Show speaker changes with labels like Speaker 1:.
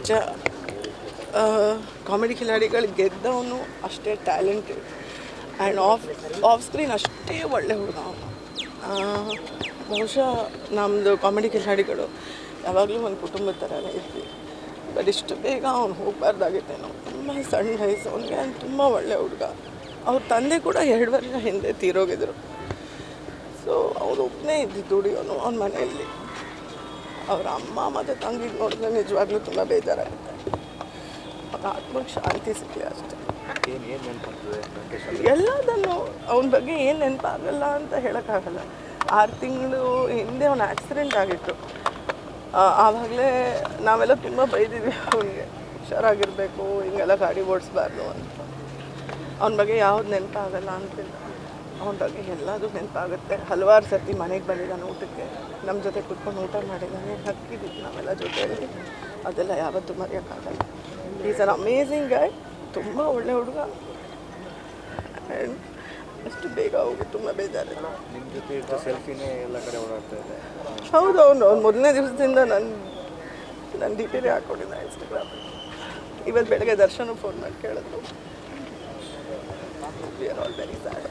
Speaker 1: ನಿಜ ಕಾಮಿಡಿ ಖಿಲಾಡಿಗಳು ಗೆದ್ದವನು ಅಷ್ಟೇ talented and off screen ಅಷ್ಟೇ ಒಳ್ಳೆ ಹುಡುಗ ಅವನು. ಬಹುಶಃ ನಮ್ಮದು ಕಾಮಿಡಿ ಖಿಲಾಡಿಗಳು ಯಾವಾಗಲೂ ಒಂದು ಕುಟುಂಬದ ಥರನೇ ಇದ್ವಿ. ಬಟ್ ಇಷ್ಟು ಬೇಗ ಅವ್ನು ಹೋಗಬಾರ್ದಾಗಿತ್ತೇನೋ. ತುಂಬ ಸಣ್ಣ ವಯಸ್ಸು ಅವನಿಗೆ, ತುಂಬ ಒಳ್ಳೆ ಹುಡುಗ. ಅವ್ರ ತಂದೆ ಕೂಡ 2 ವರ್ಷ ಹಿಂದೆ ತೀರೋಗಿದ್ರು. ಸೊ ಅವನು ಒಬ್ಬನೇ ಇದ್ದಿದ್ದು ದುಡಿಯೋನು ಅವನ ಮನೆಯಲ್ಲಿ. ಅವರ ಅಮ್ಮ ಮತ್ತು ತಂಗಿಗೆ ನೋಡಿದ್ರೆ ನಿಜವಾಗ್ಲೂ ತುಂಬ ಬೇಜಾರಾಗುತ್ತೆ. ಅವ್ರ ಆತ್ಮಕ್ಕೆ ಶಾಂತಿ ಸಿಗಲಿ ಅಷ್ಟೇ. ಎಲ್ಲದನ್ನು ಅವನ ಬಗ್ಗೆ ಏನು ನೆನಪಾಗಲ್ಲ ಅಂತ ಹೇಳೋಕ್ಕಾಗಲ್ಲ. 6 ತಿಂಗಳು ಹಿಂದೆ ಅವನ ಆಕ್ಸಿಡೆಂಟ್ ಆಗಿತ್ತು. ಆವಾಗಲೇ ನಾವೆಲ್ಲ ತುಂಬ ಬೈದಿದ್ವಿ ಅವನಿಗೆ, ಹುಷಾರಾಗಿರಬೇಕು, ಹಿಂಗೆಲ್ಲ ಗಾಡಿ ಓಡಿಸ್ಬಾರ್ದು ಅಂತ. ಅವನ ಬಗ್ಗೆ ಯಾವ್ದು ನೆನಪಾಗಲ್ಲ ಅಂತಿಲ್ಲ. ಅವನ ಬಗ್ಗೆ ಎಲ್ಲದೂ ನೆನಪಾಗುತ್ತೆ. ಹಲವಾರು ಸರ್ತಿ ಮನೆಗೆ ಬಂದಿದ್ದಾನೆ ಊಟಕ್ಕೆ, ನಮ್ಮ ಜೊತೆ ಕುತ್ಕೊಂಡು ಊಟ ಮಾಡಿದ್ದಾನೆ, ಹಕ್ಕಿದ್ದಿದ್ದು ನಾವೆಲ್ಲ ಜೊತೆಯಲ್ಲಿ. ಅದೆಲ್ಲ ಯಾವತ್ತೂ ಮರೆಯೋಕ್ಕಾಗಲ್ಲ. Is an amazing ಗಾಯ್. ತುಂಬ ಒಳ್ಳೆ ಹುಡುಗ. ಆ್ಯಂಡ್ ಅಷ್ಟು ಬೇಗ ಹೋಗಿ ತುಂಬ ಬೇಜಾರಿಲ್ಲ.
Speaker 2: ನಿಮ್ಮ ಜೊತೆ ಇದ್ದ ಸೆಲ್ಫಿನೇ ಎಲ್ಲ ಕಡೆ ಓಡಾಡ್ತಾ ಇದೆ.
Speaker 1: ಹೌದು, ಅವನು ಮೊದಲನೇ ದಿವಸದಿಂದ ನನ್ನ ಡಿ ಪಿನೇ ಹಾಕ್ಕೊಂಡಿದ್ದ ಇನ್ಸ್ಟಾಗ್ರಾಮಲ್ಲಿ. ಇವತ್ತು ಬೆಳಗ್ಗೆ ದರ್ಶನ ಫೋನ್ ಮಾಡಿ ಕೇಳಿದ್ರು. We are all very sad.